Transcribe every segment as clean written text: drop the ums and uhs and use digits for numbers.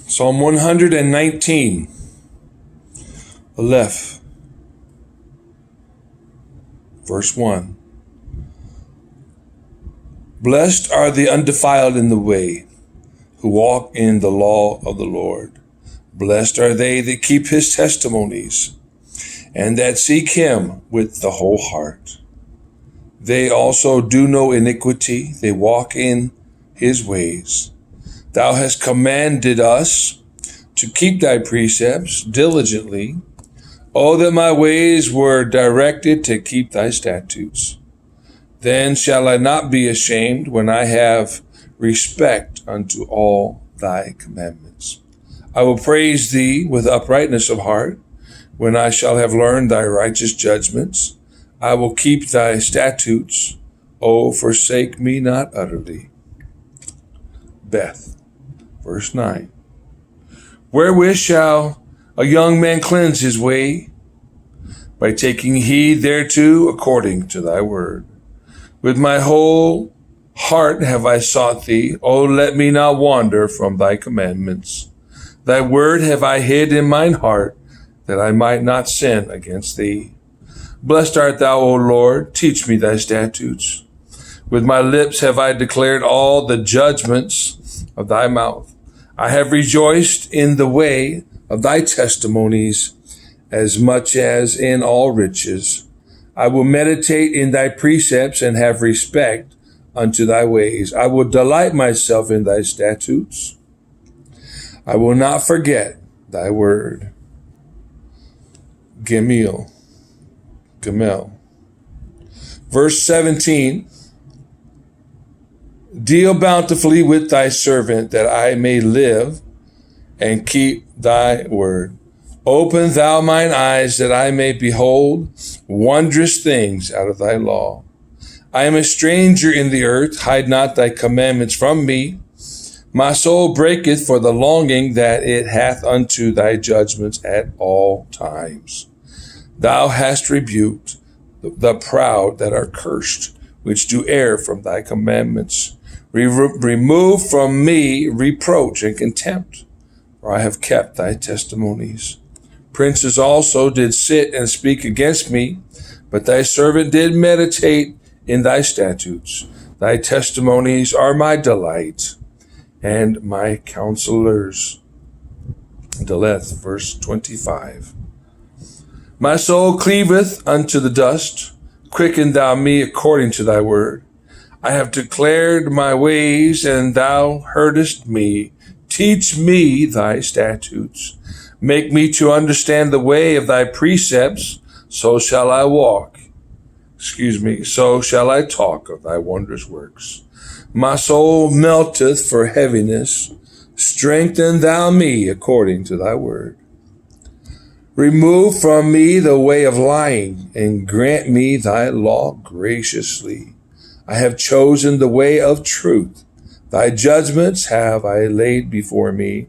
Psalm 119, Aleph, verse 1. Blessed are the undefiled in the way, who walk in the law of the Lord. Blessed are they that keep his testimonies, and that seek him with the whole heart. They also do no iniquity, they walk in his ways. Thou hast commanded us to keep thy precepts diligently. Oh, that my ways were directed to keep thy statutes. Then shall I not be ashamed when I have respect unto all thy commandments. I will praise thee with uprightness of heart when I shall have learned thy righteous judgments. I will keep thy statutes. O forsake me not utterly. Beth, verse 9. Wherewith shall a young man cleanse his way? By taking heed thereto according to thy word. With my whole heart have I sought thee. O let me not wander from thy commandments. Thy word have I hid in mine heart, that I might not sin against thee. Blessed art thou, O Lord, teach me thy statutes. With my lips have I declared all the judgments of thy mouth. I have rejoiced in the way of thy testimonies, as much as in all riches. I will meditate in thy precepts and have respect unto thy ways. I will delight myself in thy statutes. I will not forget thy word. Gimel. Verse 17. Deal bountifully with thy servant, that I may live and keep thy word. Open thou mine eyes, that I may behold wondrous things out of thy law. I am a stranger in the earth, hide not thy commandments from me. My soul breaketh for the longing that it hath unto thy judgments at all times. Thou hast rebuked the proud that are cursed, which do err from thy commandments. Remove from me reproach and contempt, for I have kept thy testimonies. Princes also did sit and speak against me, but thy servant did meditate in thy statutes. Thy testimonies are my delight and my counselors. Deleth, verse 25. My soul cleaveth unto the dust. Quicken thou me according to thy word. I have declared my ways, and thou heardest me. Teach me thy statutes. Make me to understand the way of thy precepts, so shall I walk. So shall I talk of thy wondrous works. My soul melteth for heaviness. Strengthen thou me according to thy word. Remove from me the way of lying, and grant me thy law graciously. I have chosen the way of truth. Thy judgments have I laid before me.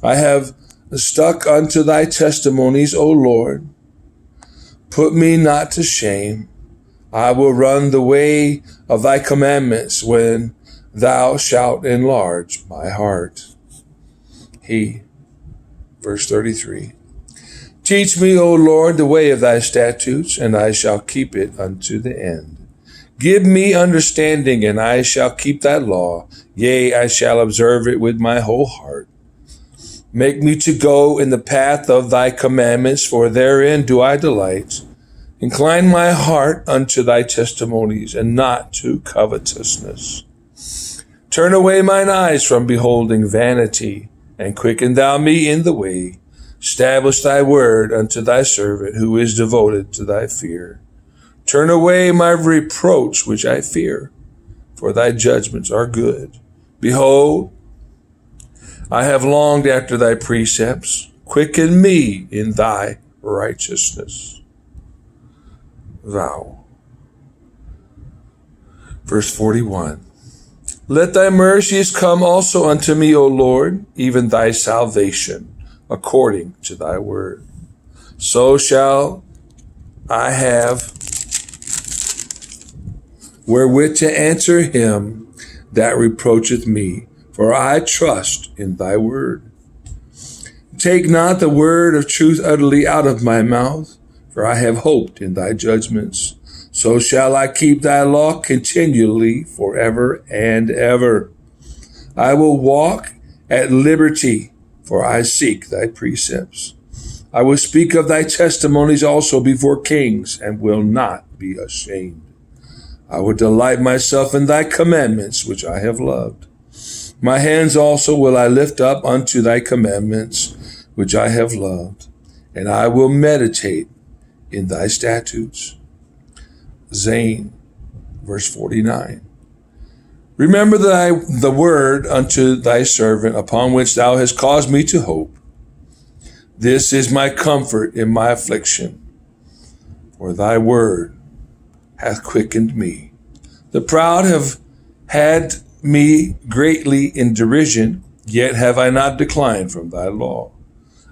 I have stuck unto thy testimonies, O Lord. Put me not to shame. I will run the way of thy commandments when thou shalt enlarge my heart. Verse 33. Teach me, O Lord, the way of thy statutes, and I shall keep it unto the end. Give me understanding, and I shall keep thy law. Yea, I shall observe it with my whole heart. Make me to go in the path of thy commandments, for therein do I delight. Incline my heart unto thy testimonies, and not to covetousness. Turn away mine eyes from beholding vanity, and quicken thou me in the way. Establish thy word unto thy servant, who is devoted to thy fear. Turn away my reproach which I fear, for thy judgments are good. Behold, I have longed after thy precepts. Quicken me in thy righteousness. Vow. Verse 41. Let thy mercies come also unto me, O Lord, even thy salvation, according to thy word. So shall I have wherewith to answer him that reproacheth me, for I trust in thy word. Take not the word of truth utterly out of my mouth, for I have hoped in thy judgments. So shall I keep thy law continually forever and ever. I will walk at liberty, for I seek thy precepts. I will speak of thy testimonies also before kings, and will not be ashamed. I will delight myself in thy commandments, which I have loved. My hands also will I lift up unto thy commandments, which I have loved, and I will meditate in thy statutes. Zane, verse 49. Remember the word unto thy servant, upon which thou hast caused me to hope. This is my comfort in my affliction, for thy word hath quickened me. The proud have had me greatly in derision, yet have I not declined from thy law.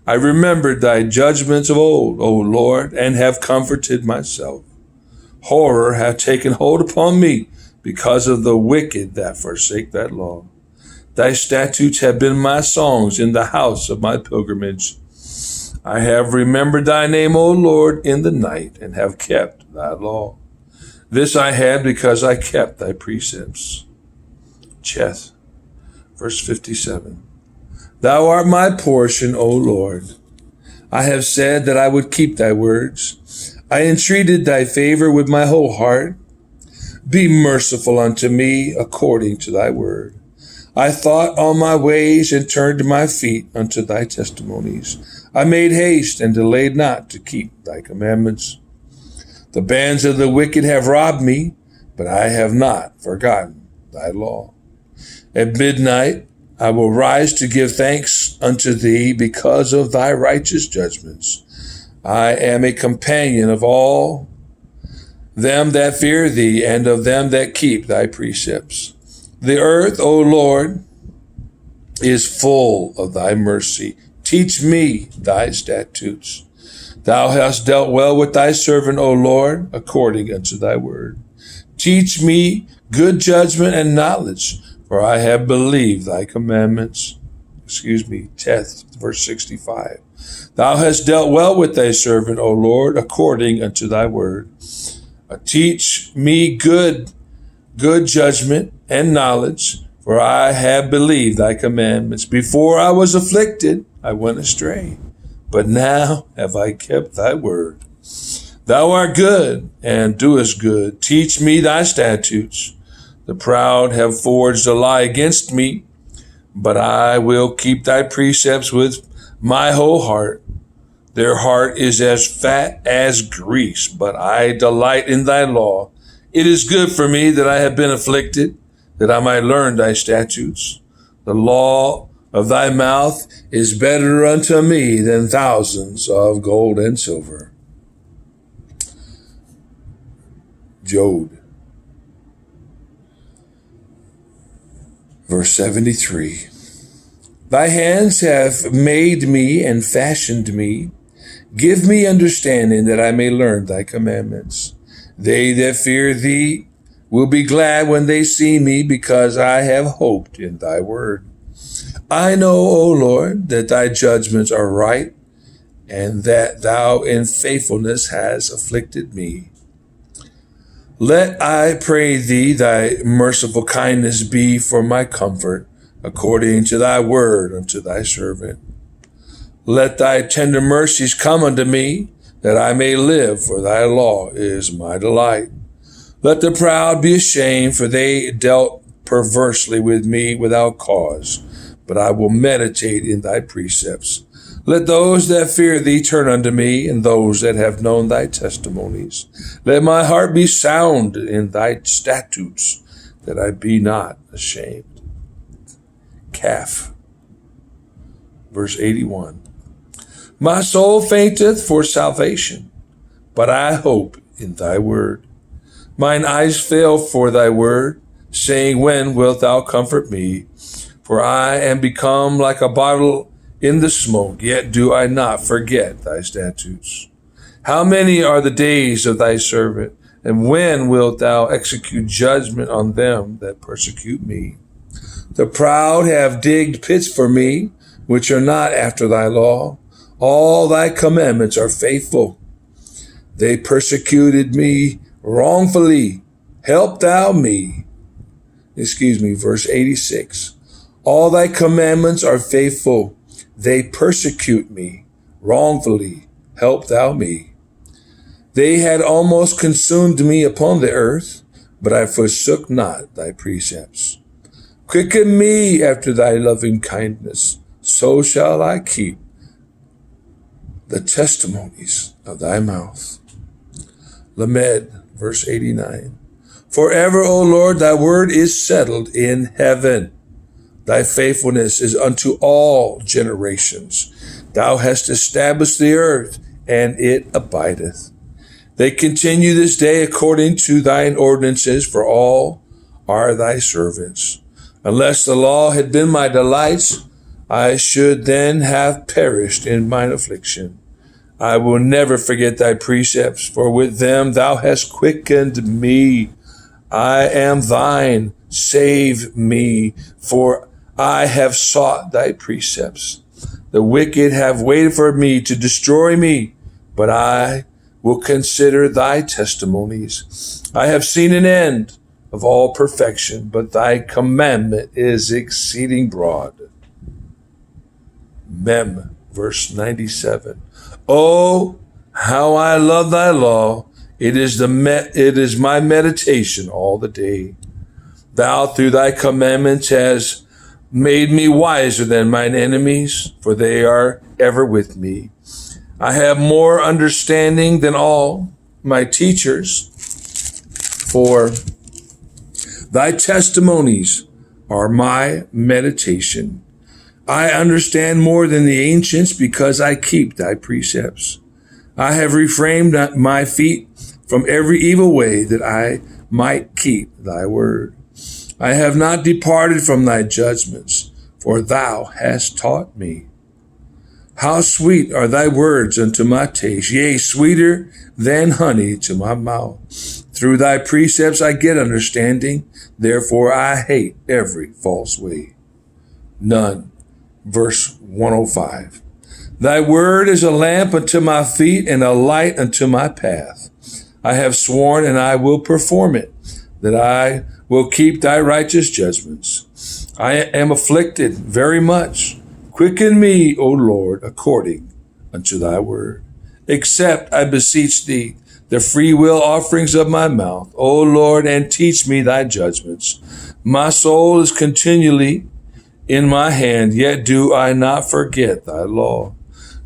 I remembered thy judgments of old, O Lord, and have comforted myself. Horror hath taken hold upon me because of the wicked that forsake that law. Thy statutes have been my songs in the house of my pilgrimage. I have remembered thy name, O Lord, in the night, and have kept thy law. This I had because I kept thy precepts. Cheth, verse 57. Thou art my portion, O Lord. I have said that I would keep thy words. I entreated thy favor with my whole heart. Be merciful unto me according to thy word. I thought on my ways and turned my feet unto thy testimonies. I made haste and delayed not to keep thy commandments. The bands of the wicked have robbed me, but I have not forgotten thy law. At midnight I will rise to give thanks unto thee because of thy righteous judgments. I am a companion of all them that fear thee, and of them that keep thy precepts. The earth, O Lord, is full of thy mercy. Teach me thy statutes. Thou hast dealt well with thy servant, O Lord, according unto thy word. Teach me good judgment and knowledge, for I have believed thy commandments. Teth, verse 65. Thou hast dealt well with thy servant, O Lord, according unto thy word. Teach me good judgment and knowledge, for I have believed thy commandments. Before I was afflicted, I went astray, but now have I kept thy word. Thou art good and doest good. Teach me thy statutes. The proud have forged a lie against me, but I will keep thy precepts with my whole heart. Their heart is as fat as grease, but I delight in thy law. It is good for me that I have been afflicted, that I might learn thy statutes. The law of thy mouth is better unto me than thousands of gold and silver. Job, verse 73. Thy hands have made me and fashioned me. Give me understanding that I may learn thy commandments. They that fear thee will be glad when they see me, because I have hoped in thy word. I know, O Lord, that thy judgments are right, and that thou in faithfulness hast afflicted me. Let, I pray thee, thy merciful kindness be for my comfort, according to thy word unto thy servant. Let thy tender mercies come unto me, that I may live, for thy law is my delight. Let the proud be ashamed, for they dealt perversely with me without cause, but I will meditate in thy precepts. Let those that fear thee turn unto me, and those that have known thy testimonies. Let my heart be sound in thy statutes, that I be not ashamed. Calf, verse 81. My soul fainteth for salvation, but I hope in thy word. Mine eyes fail for thy word, saying, when wilt thou comfort me? For I am become like a bottle in the smoke, yet do I not forget thy statutes. How many are the days of thy servant, and when wilt thou execute judgment on them that persecute me? The proud have digged pits for me, which are not after thy law. All thy commandments are faithful. They persecuted me wrongfully. Help thou me. Verse 86. All thy commandments are faithful. They persecute me wrongfully. Help thou me. They had almost consumed me upon the earth, but I forsook not thy precepts. Quicken me after thy loving kindness, so shall I keep the testimonies of thy mouth. Lamed, verse 89. Forever, O Lord, thy word is settled in heaven. Thy faithfulness is unto all generations. Thou hast established the earth, and it abideth. They continue this day according to thine ordinances, for all are thy servants. Unless the law had been my delights, I should then have perished in mine affliction. I will never forget thy precepts, for with them thou hast quickened me. I am thine, save me, for I have sought thy precepts. The wicked have waited for me to destroy me, but I will consider thy testimonies. I have seen an end of all perfection, but thy commandment is exceeding broad. Mem, verse 97. Oh, how I love thy law. It is my meditation all the day. Thou through thy commandments hast made me wiser than mine enemies, for they are ever with me. I have more understanding than all my teachers, for thy testimonies are my meditation. I understand more than the ancients because I keep thy precepts. I have refrained my feet from every evil way that I might keep thy word. I have not departed from thy judgments, for thou hast taught me. How sweet are thy words unto my taste, yea, sweeter than honey to my mouth. Through thy precepts I get understanding, therefore I hate every false way. None. Verse 105. Thy word is a lamp unto my feet and a light unto my path. I have sworn and I will perform it, that I will keep thy righteous judgments. I am afflicted very much. Quicken me, O Lord, according unto thy word. Accept, I beseech thee, the free will offerings of my mouth, O Lord, and teach me thy judgments. My soul is continually in my hand, yet do I not forget thy law.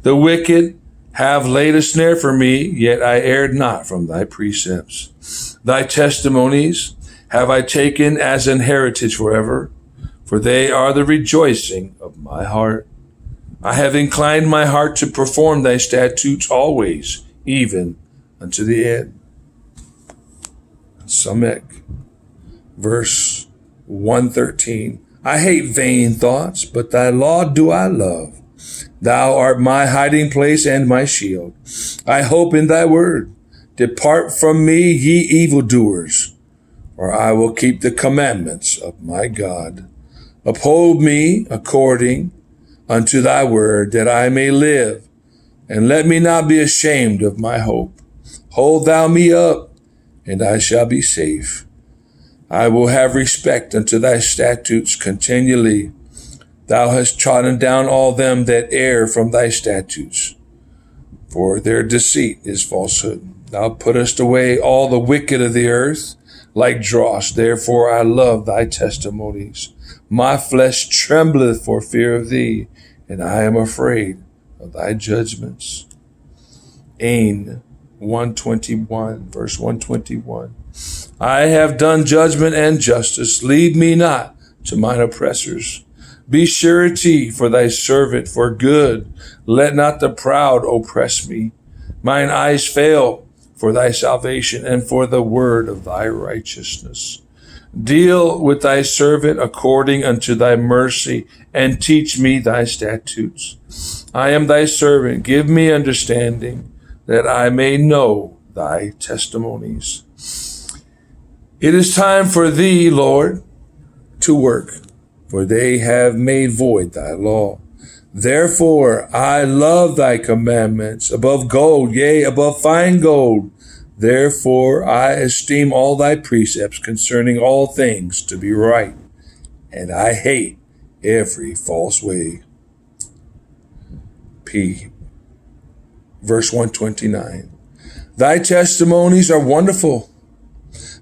The wicked have laid a snare for me, yet I erred not from thy precepts. Thy testimonies have I taken as an heritage forever, for they are the rejoicing of my heart. I have inclined my heart to perform thy statutes always, even unto the end. Samek, verse 113. I hate vain thoughts, but thy law do I love. Thou art my hiding place and my shield. I hope in thy word. Depart from me, ye evildoers, or I will keep the commandments of my God. Uphold me according unto thy word, that I may live, and let me not be ashamed of my hope. Hold thou me up, and I shall be safe. I will have respect unto thy statutes continually. Thou hast trodden down all them that err from thy statutes, for their deceit is falsehood. Thou puttest away all the wicked of the earth like dross. Therefore I love thy testimonies. My flesh trembleth for fear of thee, and I am afraid of thy judgments. Ain 121, verse 121. I have done judgment and justice. Lead me not to mine oppressors. Be surety for thy servant for good. Let not the proud oppress me. Mine eyes fail for thy salvation and for the word of thy righteousness. Deal with thy servant according unto thy mercy, and teach me thy statutes. I am thy servant. Give me understanding, that I may know thy testimonies. It is time for thee, Lord, to work, for they have made void thy law. Therefore, I love thy commandments above gold, yea, above fine gold. Therefore, I esteem all thy precepts concerning all things to be right, and I hate every false way. Verse 129. Thy testimonies are wonderful.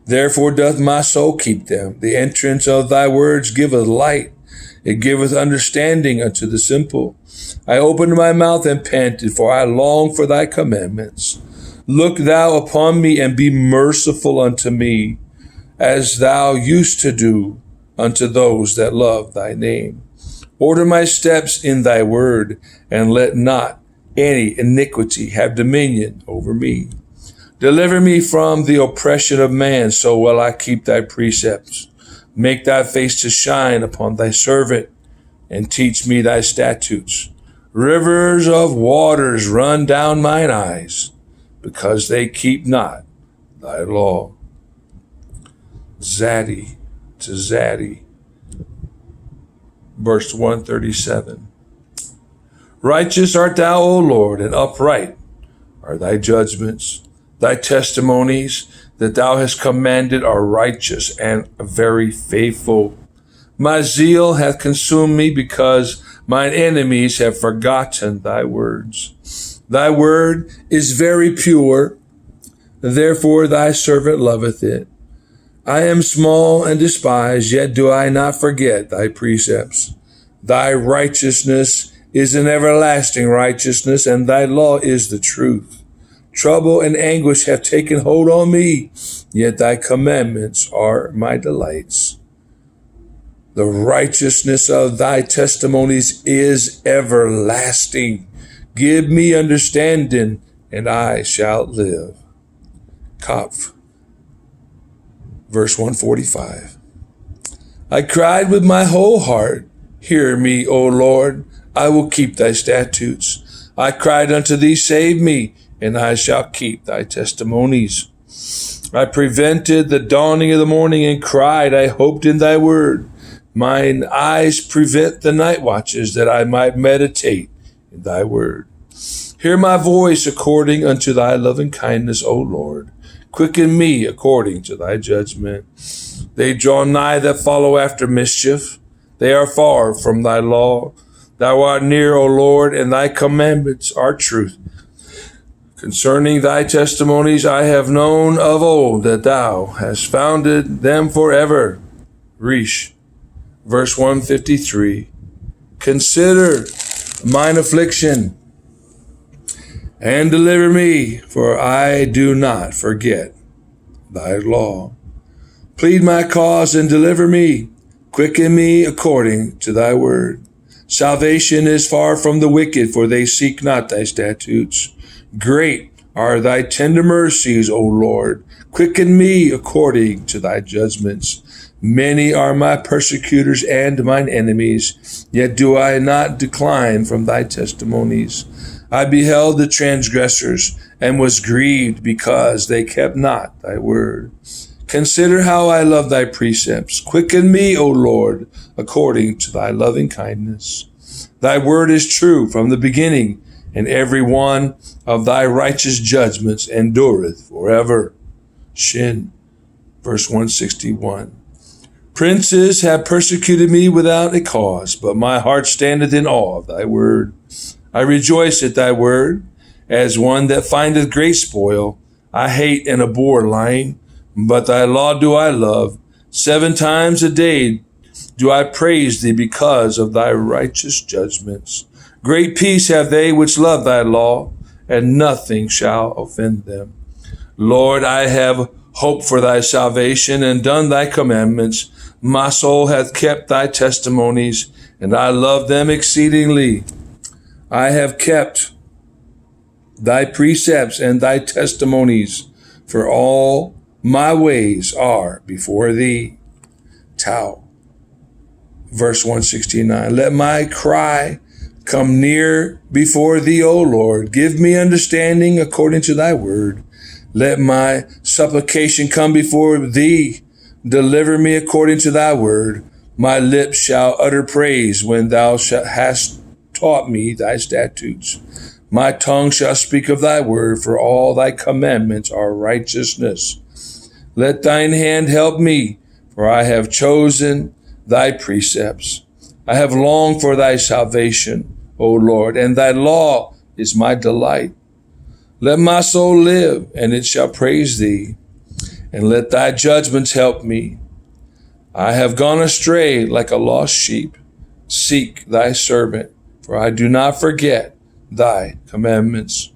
Therefore doth my soul keep them. The entrance of thy words giveth light. It giveth understanding unto the simple. I opened my mouth and panted, for I long for thy commandments. Look thou upon me and be merciful unto me, as thou used to do unto those that love thy name. Order my steps in thy word, and let not any iniquity have dominion over me. Deliver me from the oppression of man, so will I keep thy precepts. Make thy face to shine upon thy servant, and teach me thy statutes. Rivers of waters run down mine eyes, because they keep not thy law. Zaddy to Zaddy. Verse 137. Righteous art thou, O Lord, and upright are thy judgments. Thy testimonies that thou hast commanded are righteous and very faithful. My zeal hath consumed me, because mine enemies have forgotten thy words. Thy word is very pure, therefore thy servant loveth it. I am small and despised, yet do I not forget thy precepts. Thy righteousness is an everlasting righteousness, and thy law is the truth. Trouble and anguish have taken hold on me, yet thy commandments are my delights. The righteousness of thy testimonies is everlasting. Give me understanding, and I shall live. Kopf. Verse 145. I cried with my whole heart, hear me, O Lord, I will keep thy statutes. I cried unto thee, save me, and I shall keep thy testimonies. I prevented the dawning of the morning and cried, I hoped in thy word. Mine eyes prevent the night watches, that I might meditate in thy word. Hear my voice according unto thy loving kindness, O Lord. Quicken me according to thy judgment. They draw nigh that follow after mischief. They are far from thy law. Thou art near, O Lord, and thy commandments are truth. Concerning thy testimonies I have known of old, that thou hast founded them forever. Resh. Verse 153. Consider mine affliction, and deliver me, for I do not forget thy law. Plead my cause and deliver me. Quicken me according to thy word. Salvation is far from the wicked, for they seek not thy statutes. Great are thy tender mercies, O Lord. Quicken me according to thy judgments. Many are my persecutors and mine enemies, yet do I not decline from thy testimonies. I beheld the transgressors, and was grieved because they kept not thy word. Consider how I love thy precepts. Quicken me, O Lord, according to thy loving kindness. Thy word is true from the beginning, and every one of thy righteous judgments endureth forever. Shin. Verse 161. Princes have persecuted me without a cause, but my heart standeth in awe of thy word. I rejoice at thy word, as one that findeth great spoil. I hate and abhor lying, but thy law do I love. 7 times a day do I praise thee because of thy righteous judgments. Great peace have they which love thy law, and nothing shall offend them. Lord, I have hoped for thy salvation and done thy commandments. My soul hath kept thy testimonies, and I love them exceedingly. I have kept thy precepts and thy testimonies, for all my ways are before thee. Tau. Verse 169. Let my cry come near before thee, O Lord. Give me understanding according to thy word. Let my supplication come before thee. Deliver me according to thy word. My lips shall utter praise when thou hast taught me thy statutes. My tongue shall speak of thy word, for all thy commandments are righteousness. Let thine hand help me, for I have chosen thy precepts. I have longed for thy salvation, O Lord, and thy law is my delight. Let my soul live, and it shall praise thee, and let thy judgments help me. I have gone astray like a lost sheep. Seek thy servant, for I do not forget thy commandments.